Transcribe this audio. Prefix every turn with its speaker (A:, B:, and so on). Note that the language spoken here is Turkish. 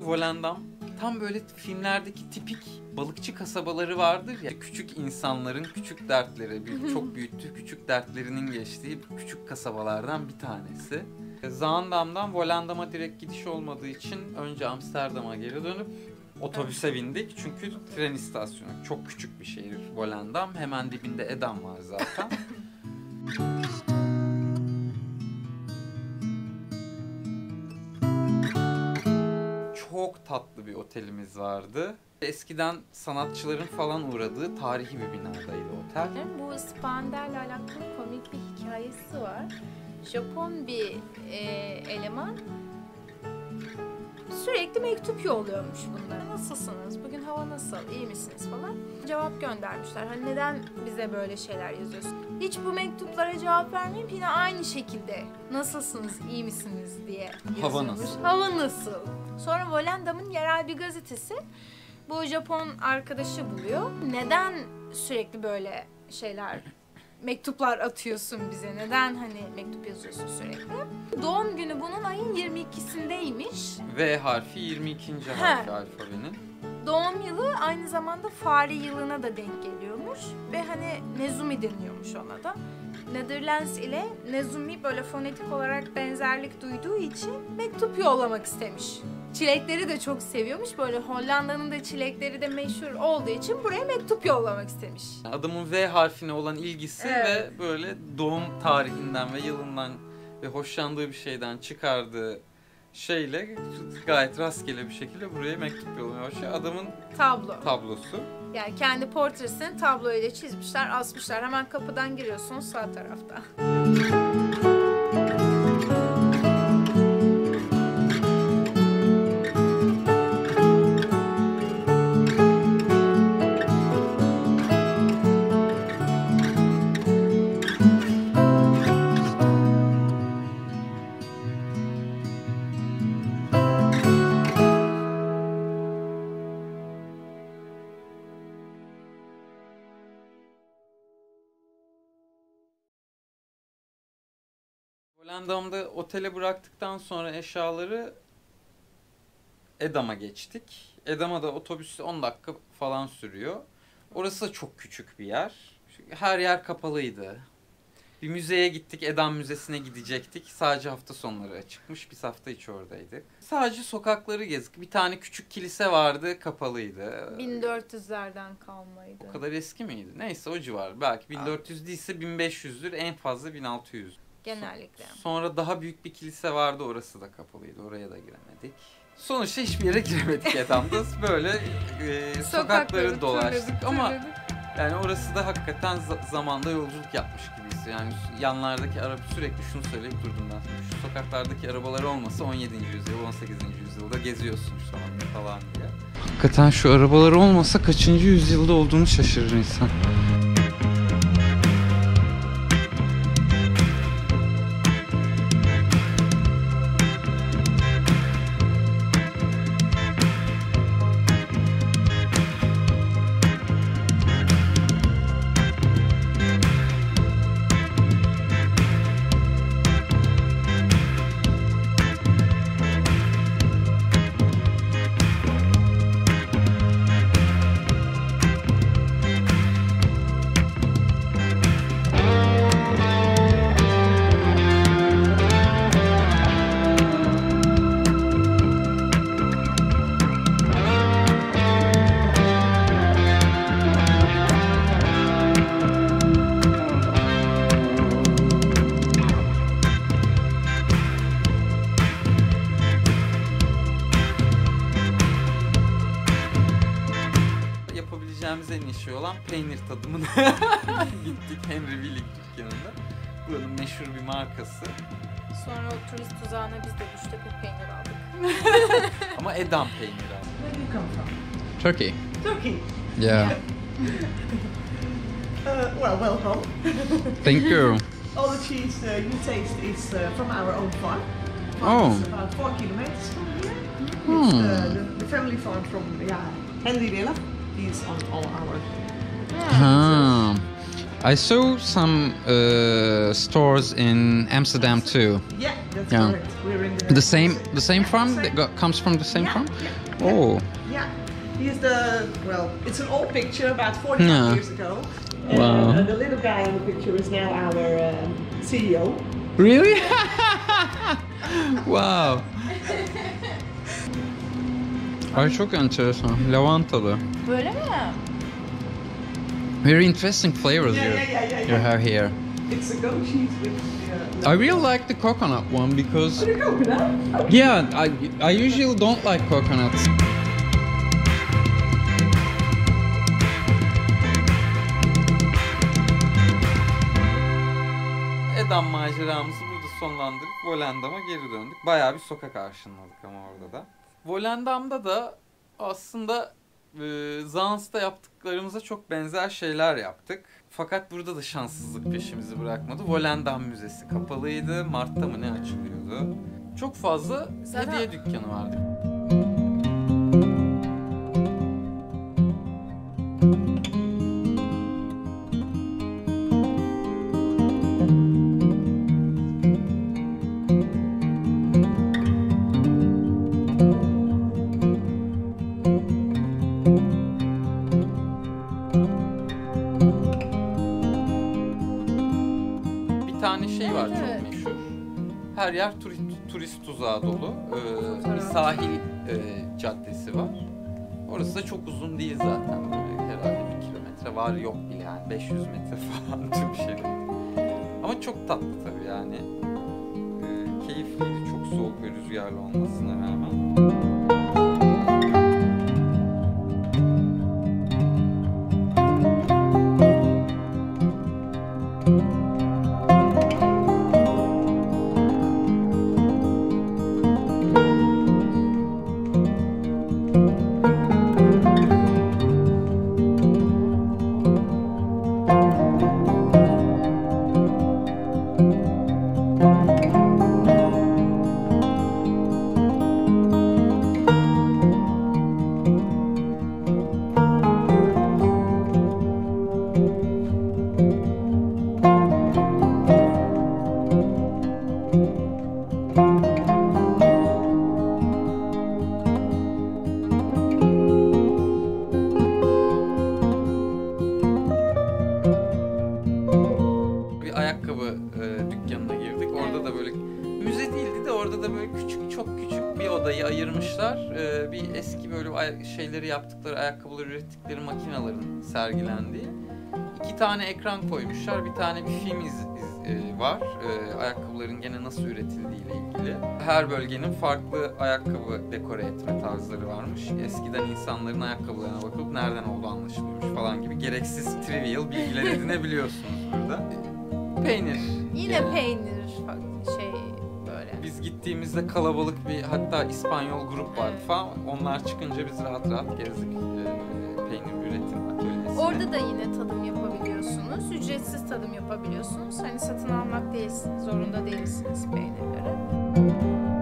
A: Volendam tam böyle filmlerdeki tipik balıkçı kasabaları vardır ya. Küçük insanların küçük dertleri, çok büyüttüğü küçük dertlerinin geçtiği küçük kasabalardan bir tanesi. Zaandam'dan Volendam'a direkt gidiş olmadığı için önce Amsterdam'a geri dönüp otobüse bindik. Çünkü tren istasyonu çok küçük bir şehir Volendam. Hemen dibinde Edam var zaten. Çok tatlı bir otelimiz vardı. Eskiden sanatçıların falan uğradığı tarihi bir binadaydı otel.
B: Bu Spander'le alakalı komik bir hikayesi var. Japon bir eleman sürekli mektup yolluyormuş bunlara. Nasılsınız? Bugün hava nasıl? İyi misiniz falan. Cevap göndermişler. Hani neden bize böyle şeyler yazıyorsun? Hiç bu mektuplara cevap vermeyip yine aynı şekilde nasılsınız, iyi misiniz diye yazıyormuş.
A: Hava nasıl?
B: Hava nasıl? Sonra Volendam'ın yerel bir gazetesi bu Japon arkadaşı buluyor. Neden sürekli böyle şeyler, mektuplar atıyorsun bize? Neden hani mektup yazıyorsun sürekli? Doğum günü bunun ayın 22'sindeymiş.
A: V harfi 22. harfi alfabenin.
B: Doğum yılı aynı zamanda fare yılına da denk geliyormuş. Ve hani Nezumi deniyormuş ona da. Netherlands ile Nezumi böyle fonetik olarak benzerlik duyduğu için mektup yollamak istemiş. Çilekleri de çok seviyormuş. Böyle Hollanda'nın da çilekleri de meşhur olduğu için buraya mektup yollamak istemiş.
A: Adamın V harfine olan ilgisi ve böyle doğum tarihinden ve yılından ve hoşlandığı bir şeyden çıkardığı şeyle gayet rastgele bir şekilde buraya mektup yollamaya başlıyor. Adamın tablosu.
B: Yani kendi portresini tabloyla çizmişler, asmışlar. Hemen kapıdan giriyorsunuz sağ tarafta.
A: Volendam'da otele bıraktıktan sonra eşyaları Edam'a geçtik. Edam'a da otobüs 10 dakika falan sürüyor. Orası da çok küçük bir yer. Her yer kapalıydı. Bir müzeye gittik. Edam Müzesi'ne gidecektik. Sadece hafta sonları açıkmış. Biz hafta içi oradaydık. Sadece sokakları gezdik. Bir tane küçük kilise vardı. Kapalıydı.
B: 1400'lerden kalmaydı.
A: O kadar eski miydi? Neyse o civar. Belki 1400 değilse 1500'dür. En fazla 1600.
B: Genellikle.
A: Sonra daha büyük bir kilise vardı. Orası da kapalıydı. Oraya da giremedik. Sonuçta hiçbir yere giremedik Edam'da. Böyle sokakları dolaştık ama yani orası da hakikaten zamanda yolculuk yapmış gibiyiz. Yani yanlardaki araba sürekli şunu söyleyip durdum ben. Şu sokaklardaki arabalar olmasa 17. yüzyıl, 18. yüzyılda geziyorsun şu anda falan diye. Hakikaten şu arabalar olmasa kaçıncı yüzyılda olduğunu şaşırır insan. En iyi şey olan peynir tadımına gittik Henry Willig dükkanında. Buranın meşhur bir markası.
B: Sonra o turist tuzağına biz de düştük bir peynir aldık.
A: Ama Edam peyniri aldık.
C: Where do you come from?
D: Turkey.
C: Turkey.
D: Yeah.
C: Well, welcome.
D: Thank you.
C: All the cheese you taste is from our own farm.
D: Oh.
C: It's about 4 kilometers from here. It's the family farm from Henry Willig. He's on all our.
D: Ha. I saw some stores in Amsterdam too.
C: Yeah, that's
D: Yeah.
C: correct. We're in
D: The same farm that comes from the same
C: Yeah,
D: farm.
C: yeah.
D: Oh,
C: Yeah, he's it's an old picture about 45
D: Yeah.
C: years ago.
D: Wow.
C: And the little guy in the picture is now our CEO.
D: really? Wow. Ay çok enteresan. Lavantalı.
B: Böyle mi?
D: Very interesting flavors you have here.
C: It's a goat cheese with
D: I really like the coconut one because
C: the coconut.
D: yeah, I usually don't like coconuts.
A: Edam maceramızı burada sonlandırıp Volendam'a geri döndük. Bayağı bir sokak aşinalık ama orada da. Volendam'da da aslında Zaanst'ta yaptıklarımıza çok benzer şeyler yaptık. Fakat burada da şanssızlık peşimizi bırakmadı. Volendam Müzesi kapalıydı. Mart'ta mı ne açılıyordu? Çok fazla
B: Zaten-
A: hediye dükkanı vardı. Bir tane şey var
B: Evet.
A: çok meşhur. Her yer turist tuzağı dolu. Bir
B: Fotoğraf.
A: sahil caddesi var. Orası da çok uzun değil zaten. Böyle herhalde 1 kilometre var yok bile yani 500 metre falan tüm şey. Ama çok tatlı tabii yani. Keyifliydi çok soğuk ve rüzgarlı olmasına rağmen. Bir ayakkabı dükkanına girdik. Orada da böyle müze değildi de orada da böyle küçük çok küçük bir odayı ayırmışlar. Bir eski böyle şeyleri yaptıkları, ayakkabıları ürettikleri makinelerin sergilendiği. 2 tane ekran koymuşlar. Bir tane bir film var. Ayakkabıların gene nasıl üretildiğiyle ilgili. Her bölgenin farklı ayakkabı dekore etme tarzları varmış. Eskiden insanların ayakkabılarına bakılıp nereden olduğu anlaşılıyormuş falan gibi gereksiz trivial bilgiler edinebiliyorsunuz burada. Peynir.
B: Yine
A: Yani
B: peynir şey böyle.
A: biz gittiğimizde kalabalık bir hatta İspanyol grup vardı falan. Onlar çıkınca biz rahat rahat gezdik peynir üretim atölyesine.
B: Orada da yine tadım yapabiliyorsunuz. Ücretsiz tadım yapabiliyorsunuz. Hani satın almak zorunda değilsiniz peynirleri.